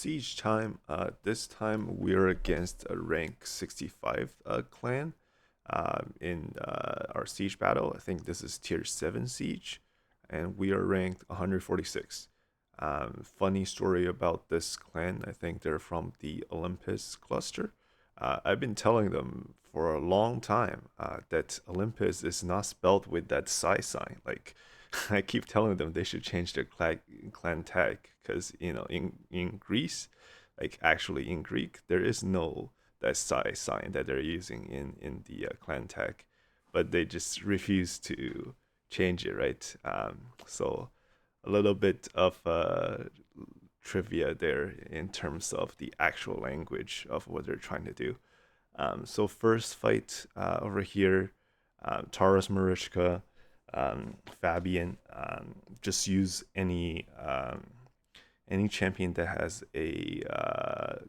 siege time. This time we're against a rank 65 clan in our siege battle. I think this is tier 7 siege, and we are ranked 146. Funny story about this clan. I think they're from the Olympus cluster. I've been telling them for a long time that Olympus is not spelled with that psi sign. Like, I keep telling them they should change their clan tag because in Greece, like actually in Greek, there is no that psi sign that they're using in the clan tag, but they just refuse to change it, right? So a little bit of trivia there in terms of the actual language of what they're trying to do. So first fight over here, Taurus Marishka, Fabian. Just use any champion that has a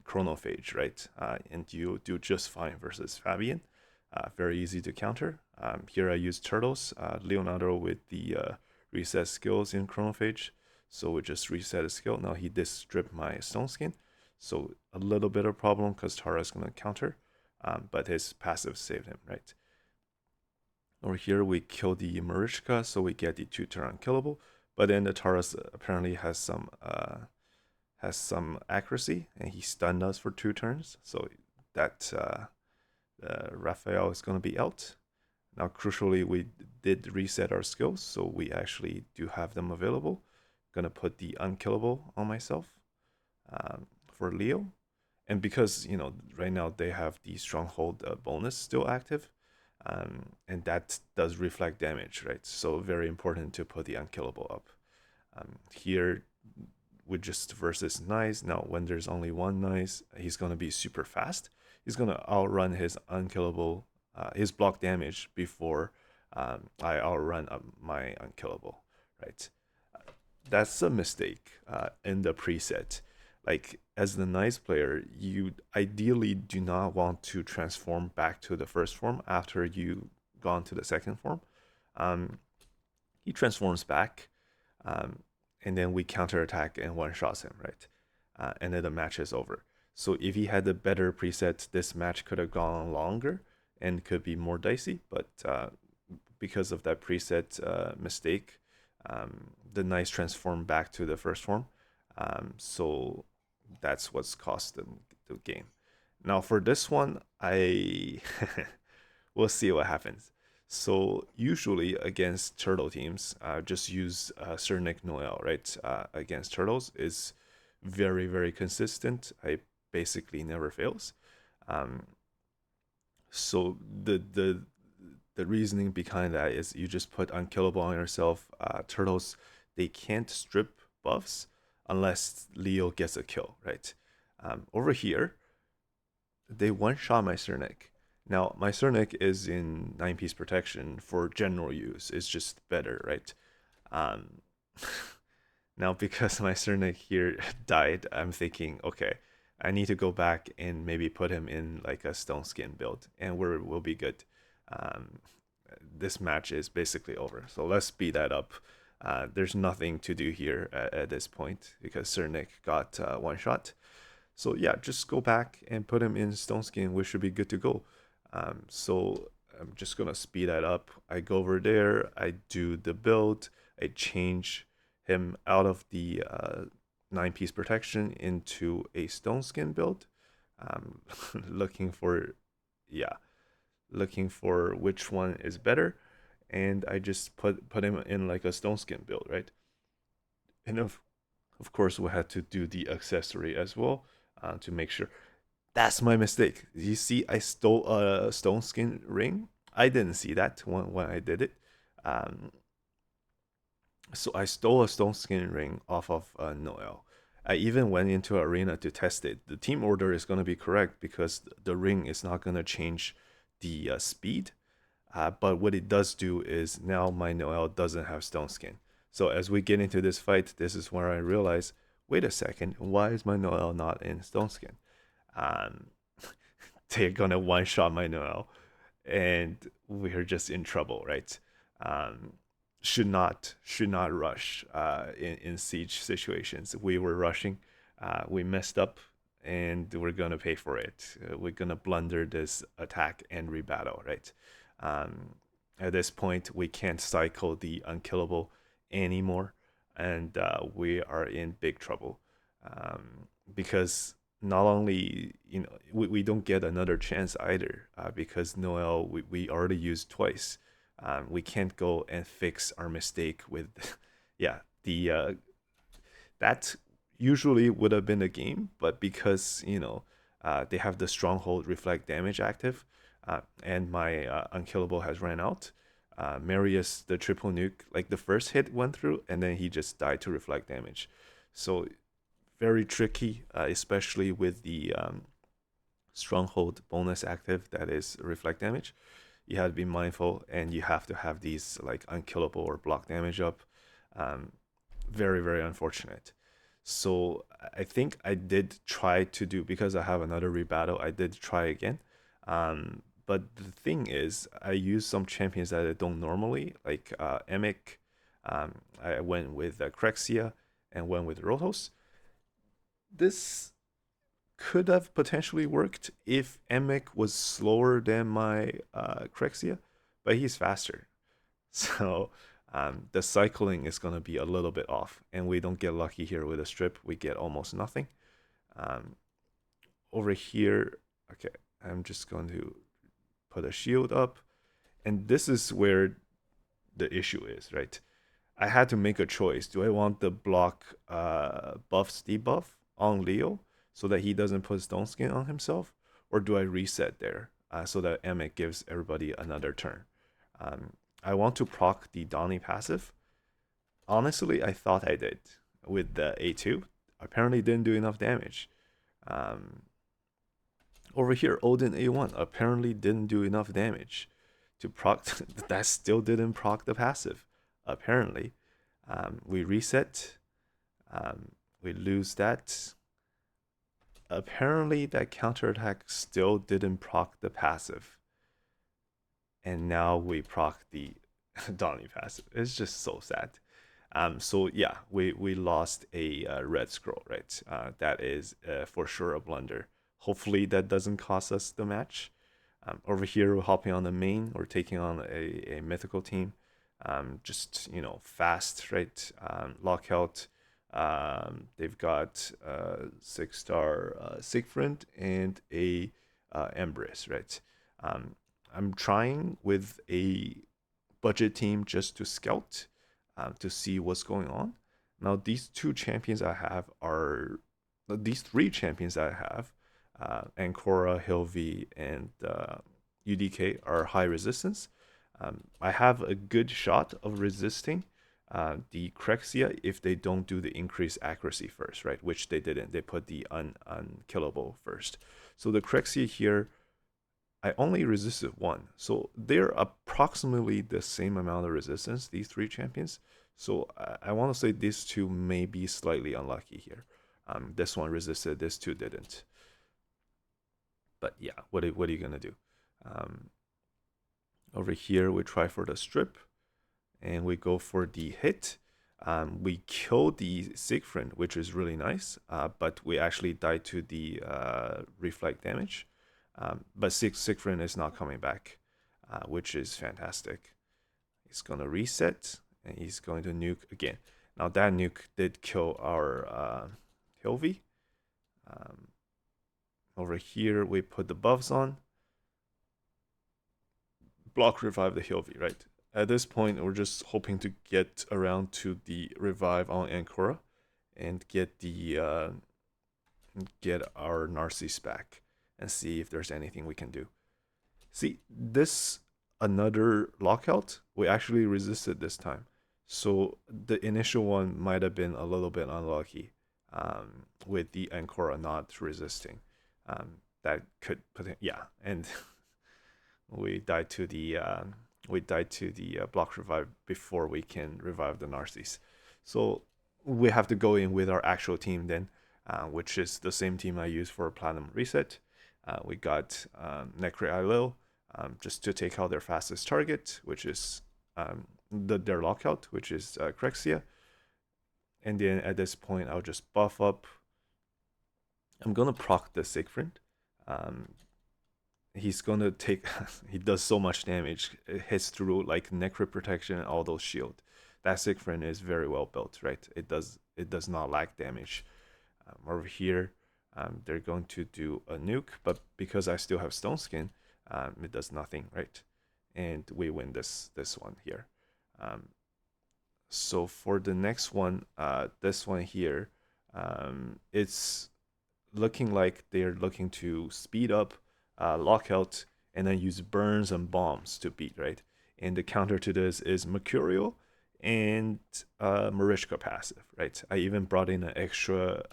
Chronophage, right? And you do just fine versus Fabian. Very easy to counter. Here I use Turtles, Leonardo with the reset skills in Chronophage. So we just reset a skill. Now he did strip my Stone Skin. So a little bit of problem because Tara is going to counter. But his passive saved him, right? Over here we kill the Marishka, so we get the 2-turn unkillable. But then the Taurus apparently has some accuracy, and he stunned us for 2 turns. So that Raphael is going to be out. Now, crucially, we did reset our skills, so we actually do have them available. Gonna put the unkillable on myself for Leo, and because right now they have the Stronghold bonus still active, and that does reflect damage, right? So very important to put the unkillable up. Here with just versus Nice. Now, when there's only one Nice, he's gonna be super fast. He's gonna outrun his unkillable, his block damage before I outrun my unkillable, right? That's a mistake in the preset. Like as the Nice player, you ideally do not want to transform back to the first form after you gone to the second form. Um, he transforms back, um, and then we counterattack and one shots him, right? And then the match is over. So if he had a better preset, this match could have gone longer and could be more dicey. But because of that preset mistake, the Nice transformed back to the first form. So that's what's cost them the game. Now for this one, I we'll see what happens. So usually against turtle teams, just use Cernic Noel, right? Against turtles is very consistent. I basically never fails. Um, so the reasoning behind that is you just put unkillable on yourself. Turtles, they can't strip buffs unless Leo gets a kill, right? Over here, they one shot my Cernic. Now, my Cernic is in 9-piece protection for general use. It's just better, right? Um, now, because my Cernic here died, I'm thinking, okay, I need to go back and maybe put him in like a Stone Skin build, and we'll be good. Um, this match is basically over, so let's speed that up. There's nothing to do here at this point because Cernic got one shot. So yeah, just go back and put him in Stone Skin. We should be good to go. So I'm just gonna speed that up. I go over there, I do the build, I change him out of the 9-piece protection into a Stone Skin build. Um, looking for, yeah, looking for which one is better, and I just put him in like a Stone Skin build, right? And of course we had to do the accessory as well to make sure. That's my mistake. You see, I stole a Stone Skin ring. I didn't see that when I did it. Um, so I stole a Stone Skin ring off of Noel. I even went into arena to test it. The team order is going to be correct because the ring is not going to change the speed. But what it does do is now my Noel doesn't have Stone Skin. So as we get into this fight, this is where I realize, wait a second, why is my Noel not in Stone Skin? Um, they're gonna one shot my Noel, and we're just in trouble, right? Um, should not rush in siege situations. We were rushing. We messed up, and we're gonna pay for it. We're gonna blunder this attack and rebattle, right? Um, at this point, we can't cycle the unkillable anymore, and we are in big trouble because not only we don't get another chance either because Noel we already used twice. We can't go and fix our mistake with yeah the that usually would have been a game, but because they have the stronghold reflect damage active, and my unkillable has ran out. Marius the triple nuke, like the first hit went through, and then he just died to reflect damage. So very tricky, especially with the stronghold bonus active that is reflect damage. You have to be mindful, and you have to have these like unkillable or block damage up. Um, very very unfortunate. So I think I did try to do, because I have another rebattle, I did try again. But the thing is, I use some champions that I don't normally, like Emic. I went with Crexia and went with Rotos. This could have potentially worked if Emic was slower than my Crexia, but he's faster. So the cycling is going to be a little bit off, and we don't get lucky here with a strip. We get almost nothing. Um, over here, okay, I'm just going to put a shield up, and this is where the issue is, right? I had to make a choice. Do I want the block buffs debuff on Leo so that he doesn't put Stone Skin on himself, or do I reset there so that Emmett gives everybody another turn? Um, I want to proc the Donnie passive. Honestly, I thought I did with the A2. Apparently, didn't do enough damage. Um, over here, Odin A1 apparently didn't do enough damage to proc. That still didn't proc the passive. Apparently, we reset. We lose that. Apparently, that counterattack still didn't proc the passive. And now we proc the Donnie passive. It's just so sad. So yeah, we lost a red scroll, right? That is for sure a blunder. Hopefully that doesn't cost us the match. Over here, we're hopping on the main. We're taking on a mythical team. Just fast, right? Lockout. They've got 6-star Siegfried and a embers, right? I'm trying with a budget team just to scout to see what's going on. Now, these two champions I have are these three champions I have, Ancora, Hilvi, and UDK are high resistance. I have a good shot of resisting the Crexia if they don't do the increased accuracy first, right? Which they didn't. They put the unkillable first. So the Crexia here, I only resisted one. So they're approximately the same amount of resistance, these three champions. So I want to say these two may be slightly unlucky here. This one resisted, this two didn't. But yeah, what are you going to do? Um, over here, we try for the strip, and we go for the hit. We kill the Siegfried, which is really nice, but we actually die to the reflect damage. But Siegfried is not coming back, which is fantastic. He's going to reset, and he's going to nuke again. Now, that nuke did kill our Hilvi. Over here, we put the buffs on. Block revive the Hilvi, right? At this point, we're just hoping to get around to the revive on Ancora and get the get our Narcissus back and see if there's anything we can do. See, this another lockout, we actually resisted this time. So the initial one might have been a little bit unlucky with the Ancora not resisting. That could put yeah, and we died to the block revive before we can revive the Narcissus. So we have to go in with our actual team then, which is the same team I use for Platinum Reset. We got Necre Ilil, just to take out their fastest target, which is their lockout, which is Crexia. And then at this point, I'll just buff up I'm gonna proc the Siegfried. Um, he's gonna take. He does so much damage. It hits through like necro protection and all those shield. That Siegfried is very well built, right? It does not lack damage. Over here, they're going to do a nuke, but because I still have Stone Skin, it does nothing, right? And we win this one here. Um, so for the next one, this one here, it's looking like they're looking to speed up Lockout and then use burns and bombs to beat, right? And the counter to this is Mercurial and Marishka passive, right? I even brought in an extra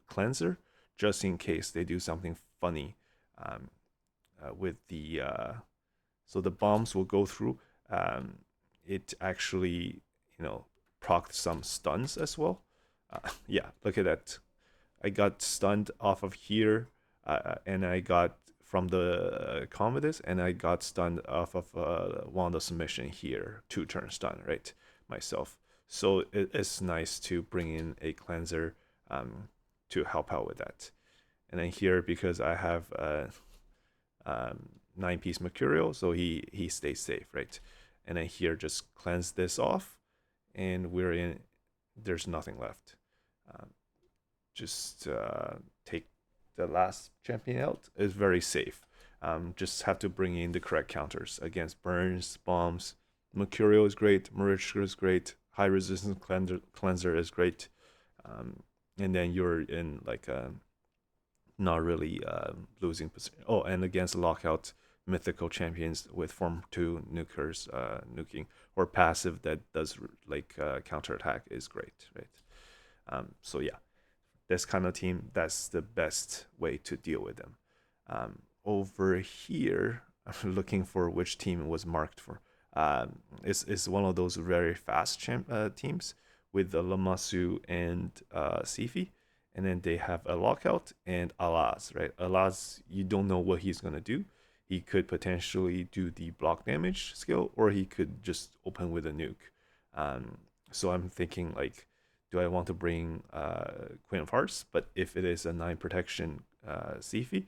cleanser just in case they do something funny um, with the. So the bombs will go through. It actually, proc some stuns as well. Yeah, look at that. I got stunned off of here, and I got from the Commodus, and I got stunned off of one of the submission here, 2-turn stun, right, myself. So it's nice to bring in a cleanser to help out with that. And then here, because I have 9-piece Mercurial, so he stays safe, right? And then here, just cleanse this off, and we're in. There's nothing left. Just take the last champion out. Is very safe. Just have to bring in the correct counters against burns, bombs. Mercurial is great. Marishka is great. High resistance cleanser is great. And then you're in like a not really losing position. Oh, and against Lockout, mythical champions with Form 2 nukers nuking or passive that does like counter attack is great, right? So yeah, this kind of team, that's the best way to deal with them. Over here, I'm looking for which team was marked for. It's one of those very fast teams with the Lamasu and Sifi. And then they have a Lockout and Alaz, right? Alaz, you don't know what he's going to do. He could potentially do the block damage skill, or he could just open with a nuke. So I'm thinking, like, do I want to bring Queen of Hearts? But if it is a 9 protection Sifi,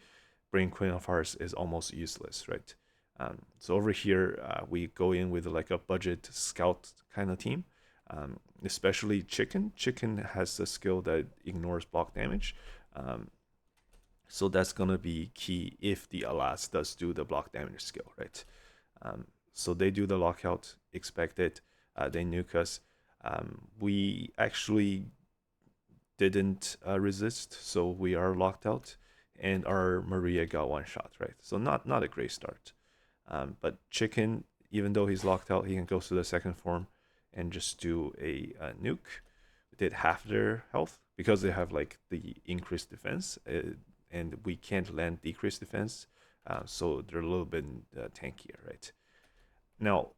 bring Queen of Hearts is almost useless, right? So over here, we go in with like a budget scout kind of team. Especially Chicken. Chicken has a skill that ignores block damage. So that's going to be key if the Alas does do the block damage skill, right? So they do the lockout, expect it. They nuke us. We actually didn't resist, so we are locked out. And our Maria got one shot, right? So not a great start. But Chicken, even though he's locked out, he can go to the second form and just do a nuke. Did half their health because they have like the increased defense, and we can't land decreased defense, so they're a little bit tankier, right? Now,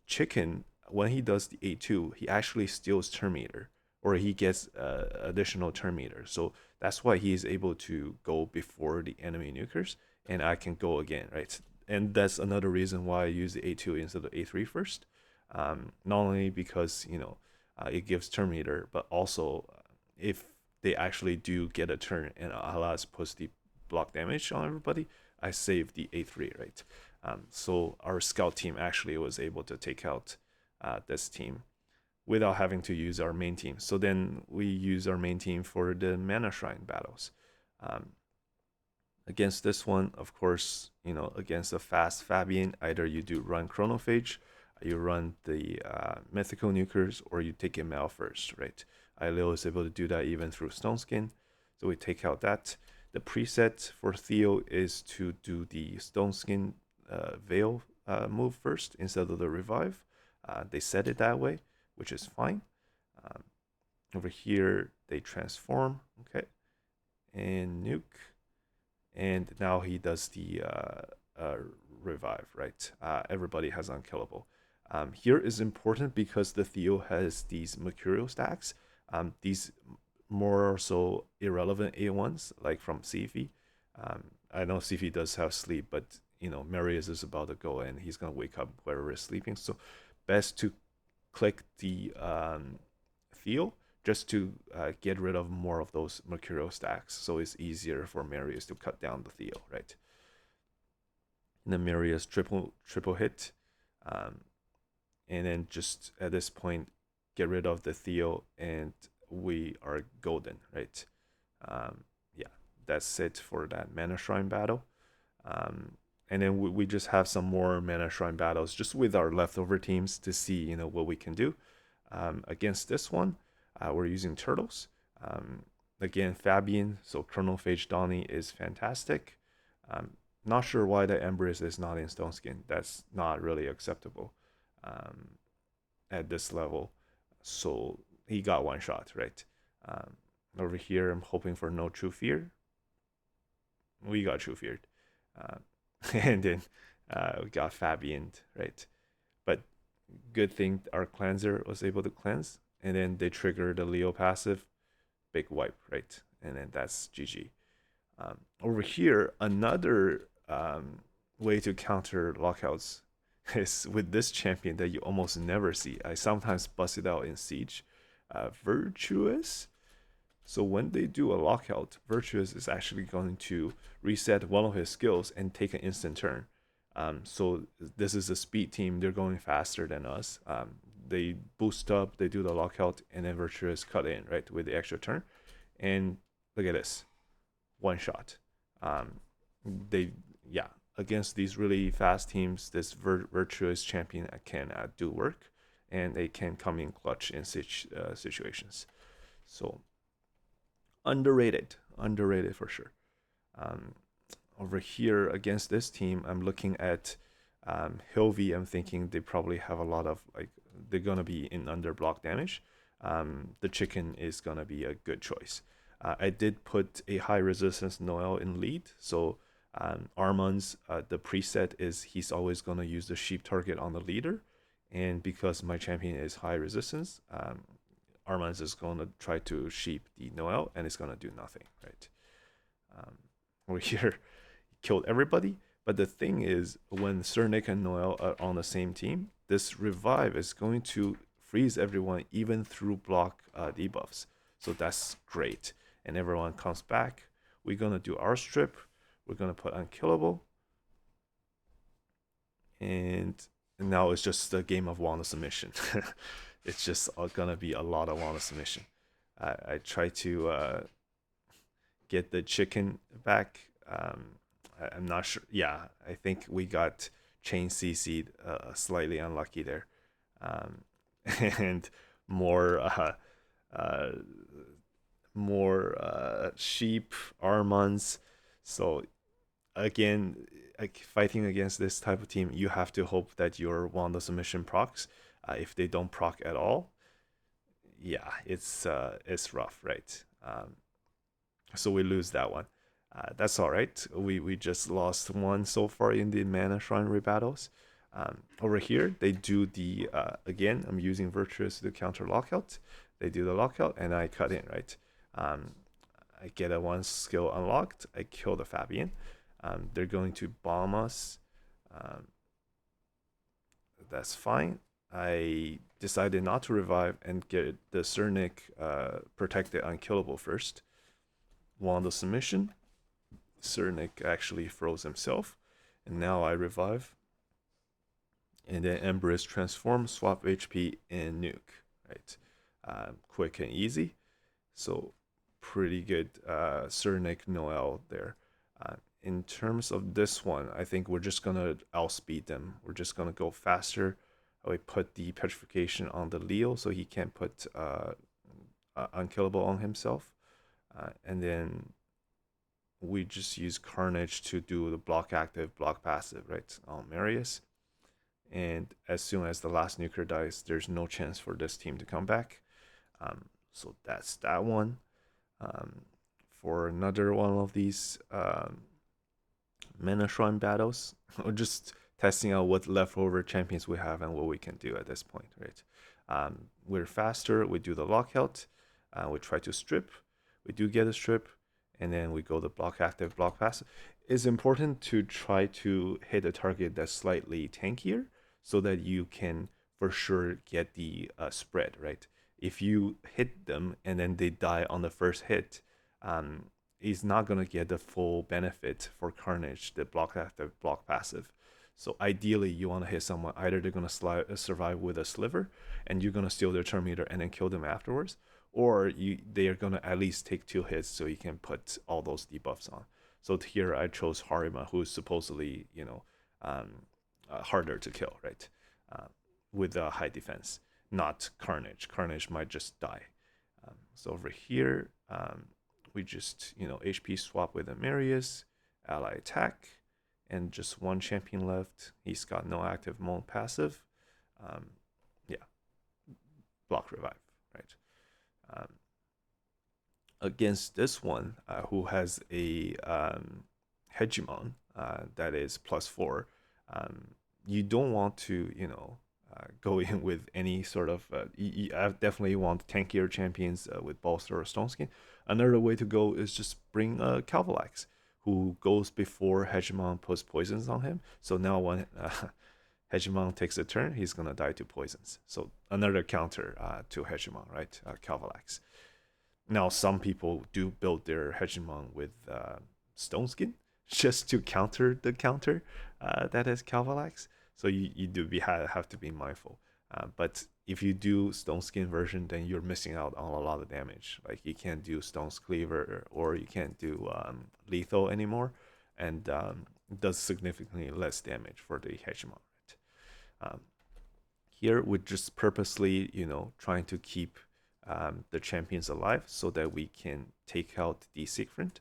Chicken, when he does the A2, he actually steals turn meter, or he gets additional turn meter. So that's why he is able to go before the enemy nukers, and I can go again, right? And that's another reason why I use the A2 instead of A3 first. Not only because it gives turn meter, but also if they actually do get a turn and Alas puts the block damage on everybody, I save the A3, right? So our scout team actually was able to take out this team without having to use our main team. So then we use our main team for the Mana Shrine battles. Against this one, of course, against a fast Fabian, either you do run Chronophage, you run the mythical nukers, or you take him out first, right? Aileo is able to do that even through Stone Skin, so we take out that. The preset for Theo is to do the Stone Skin Veil move first instead of the Revive. They set it that way, which is fine. Over here, they transform, okay, and nuke. And now he does the revive, right? Everybody has unkillable. Here is important because the Theo has these Mercurial stacks. These more or so irrelevant A1s, like from Sifi. I know Sifi does have sleep, but Marius is about to go and he's gonna wake up wherever is sleeping. So best to click the Theo just to get rid of more of those Mercurial stacks, so it's easier for Marius to cut down the Theo, right? And then Marius triple hit, and then just at this point get rid of the Theo, and we are golden, right? Yeah, that's it for that Mana Shrine battle. And then we just have some more Mana Shrine battles just with our leftover teams to see what we can do. Against this one, we're using turtles. Again, Fabian, so Chronophage Donnie is fantastic. Not sure why the embers is not in Stone Skin. That's not really acceptable at this level. So he got one shot, right? Over here, I'm hoping for no True Fear. We got True Feared. And then we got Fabian, right? But good thing our cleanser was able to cleanse, and then they trigger the Leo passive, big wipe, right? And then that's GG. Over here, another way to counter lockouts is with this champion that you almost never see. I sometimes bust it out in Siege. Virtuous. So when they do a lockout, Virtuous is actually going to reset one of his skills and take an instant turn. So this is a speed team. They're going faster than us. They boost up, they do the lockout, and then Virtuous cut in, right, with the extra turn. And look at this. One shot. Against these really fast teams, this Virtuous champion can do work, and they can come in clutch in situations. So underrated for sure. Over here against this team, I'm looking at Hilvi. I'm thinking they probably have a lot of they're gonna be in under block damage. The chicken is gonna be a good choice. I did put a high resistance Noel in lead, so Armanz, the preset is he's always gonna use the sheep target on the leader, and because my champion is high resistance, Armanz is going to try to sheep the Noel, and it's going to do nothing, right? Over here, he killed everybody. But the thing is, when Cernic and Noel are on the same team, this revive is going to freeze everyone, even through block debuffs. So that's great. And everyone comes back. We're going to do our strip. We're going to put unkillable. And now it's just a game of Wanda submission. It's just gonna be a lot of Wanda submission. I try to get the chicken back. I'm not sure. Yeah, I think we got chain CC'd, slightly unlucky there. And more sheep, Armanz. So again, fighting against this type of team, you have to hope that your Wanda submission procs. If they don't proc at all, yeah, it's rough, right? So we lose that one. That's all right. We just lost one so far in the Mana Shrine rebattles. Over here, they do the again. I'm using Virtuous to counter lockout. They do the lockout, and I cut in, right? I get a one skill unlocked. I kill the Fabian. They're going to bomb us. That's fine. I decided not to revive and get the Cernic protected unkillable first. Wanda submission. Cernic actually froze himself. And now I revive. And then embers transform, swap HP, and nuke. Right? Quick and easy. So pretty good Cernic Noel there. In terms of this one, I think we're just going to outspeed them. We're just going to go faster. We put the petrification on the Leo so he can't put unkillable on himself. And then we just use Carnage to do the block active, block passive, right, on Marius. And as soon as the last nuker dies, there's no chance for this team to come back. So that's that one. For another one of these Mana Shrine battles, we're just testing out what leftover champions we have and what we can do at this point, right? We're faster, we do the lockout, we try to strip, we do get a strip, and then we go the block active, block passive. It's important to try to hit a target that's slightly tankier so that you can for sure get the spread, right? if you hit them and then they die on the first hit, he's not gonna get the full benefit for Carnage, the block active, block passive. So ideally, you want to hit someone. Either they're gonna survive with a sliver, and you're gonna steal their turn meter and then kill them afterwards, or they are gonna at least take 2 hits so you can put all those debuffs on. So here I chose Harima, who's supposedly harder to kill, right? With a high defense, not Carnage. Carnage might just die. So over here, we just HP swap with Amerius, ally attack, and just one champion left. He's got no active mode passive. Yeah, block revive, right? Against this one, who has a Hegemon that is +4, you don't want to, go in with any sort of. I definitely want tankier champions with Bolster or Stone Skin. Another way to go is just bring Kalvalax, who goes before Hegemon puts poisons on him. So now when Hegemon takes a turn, he's gonna die to poisons. So another counter to Hegemon, right? Kalvalax. Now some people do build their Hegemon with Stone Skin just to counter the counter that is Kalvalax. So you do have to be mindful. But if you do Stone Skin version, then you're missing out on a lot of damage. Like you can't do Stone's Cleaver or you can't do Lethal anymore, and does significantly less damage for the Hegemon. Right? Here we're just purposely, trying to keep the champions alive so that we can take out the Siegfried.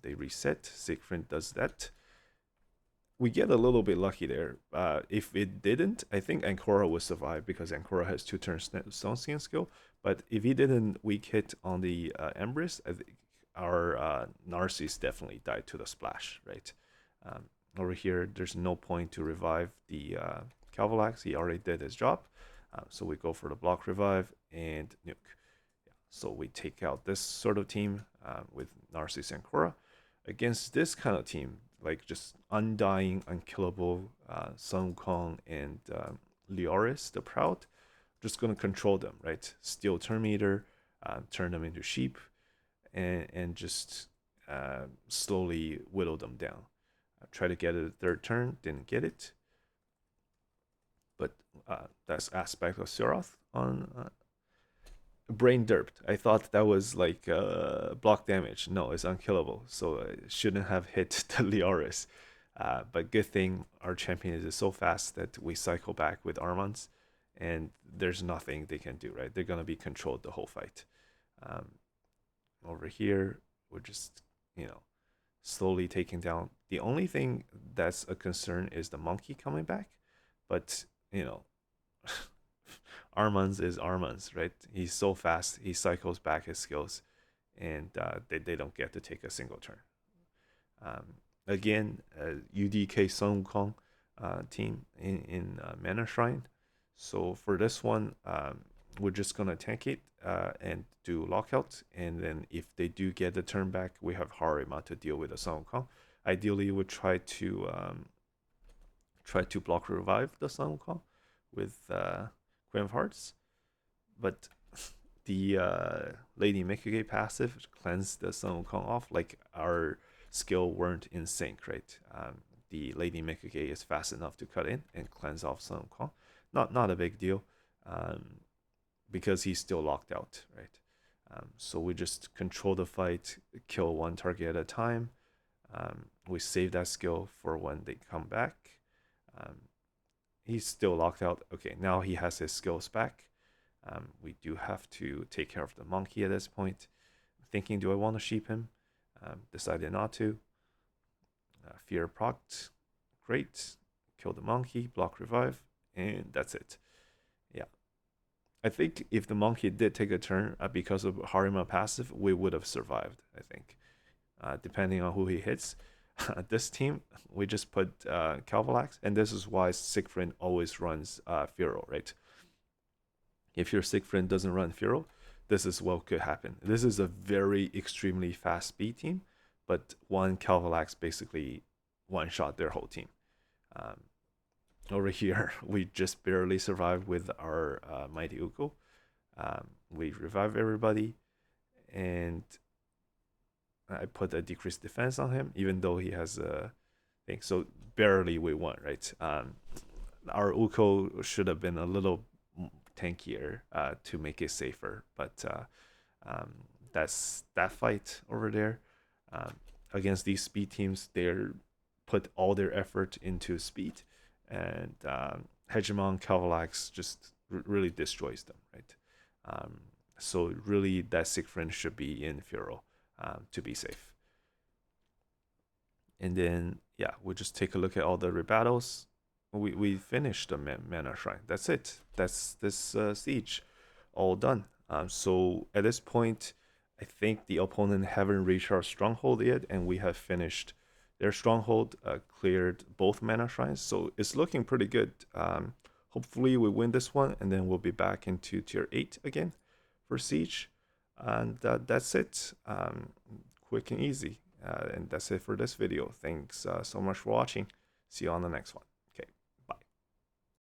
They reset. Siegfried does that. We get a little bit lucky there. If it didn't, I think Ancora would survive because Ancora has 2 turns Stone Skin skill. But if he didn't weak hit on the embers, I think our Narcissus definitely died to the splash, right? Over here, there's no point to revive the Kalvalax. He already did his job. So we go for the block revive and nuke. Yeah. So we take out this sort of team with Narcissus and Korra. Against this kind of team, like just undying, unkillable Sun Wukong and Leoris the Proud, just gonna control them, right? Steal turn meter, turn them into sheep, and just slowly whittle them down. Try to get it a third turn, didn't get it. But that's aspect of Seroth on brain derped. I thought that was like block damage. No, it's unkillable, so it shouldn't have hit the Leoris. But good thing our champion is so fast that we cycle back with Armanz, and there's nothing they can do, right? They're gonna be controlled the whole fight. Over here, we're just, slowly taking down. The only thing that's a concern is the monkey coming back, but Armanz is Armanz, right? He's so fast, he cycles back his skills, and they don't get to take a single turn. Again, UDK Sun Wukong team in Mana Shrine. So for this one, we're just gonna tank it and do Lockout, and then if they do get the turn back, we have Harima to deal with the Sun Wukong. Ideally, we would try to block revive the Sun Wukong with Queen of Hearts, but the Lady Mikage passive cleanse the Sun Wukong off. Like our skill weren't in sync, right? The Lady Mikage is fast enough to cut in and cleanse off Sun Wukong. Not a big deal, because he's still locked out, right? So we just control the fight, kill one target at a time. We save that skill for when they come back. He's still locked out. Okay, now he has his skills back. We do have to take care of the monkey at this point. Thinking, do I want to sheep him? Decided not to. Fear procced. Great. Kill the monkey, block revive, and that's it. Yeah. I think if the monkey did take a turn because of Harima passive, we would have survived, I think. Depending on who he hits. This team, we just put Kalvalax, and this is why Siegfried always runs Feral, right? If your Siegfried doesn't run Feral, this is what could happen. This is a very extremely fast speed team, but one Kalvalax basically one-shot their whole team. Over here, we just barely survived with our Mighty Uko. We revive everybody, and I put a decreased defense on him, even though he has a thing. So barely we won, right? Our Uko should have been a little tankier to make it safer, but that's that fight over there. Um, Against these speed teams, they're put all their effort into speed, and Hegemon Kalvalax just really destroys them, right? Um, so really, that Siegfried should be in Furo to be safe. And then yeah, we'll just take a look at all the rebattles. We finished the mana shrine. That's it. That's this siege all done. So at this point, I think the opponent haven't reached our stronghold yet, and we have finished their stronghold, cleared both mana shrines. So it's looking pretty good. Hopefully we win this one, and then we'll be back into tier 8 again for siege. And that's it. Quick and easy. And that's it for this video. Thanks so much for watching. See you on the next one.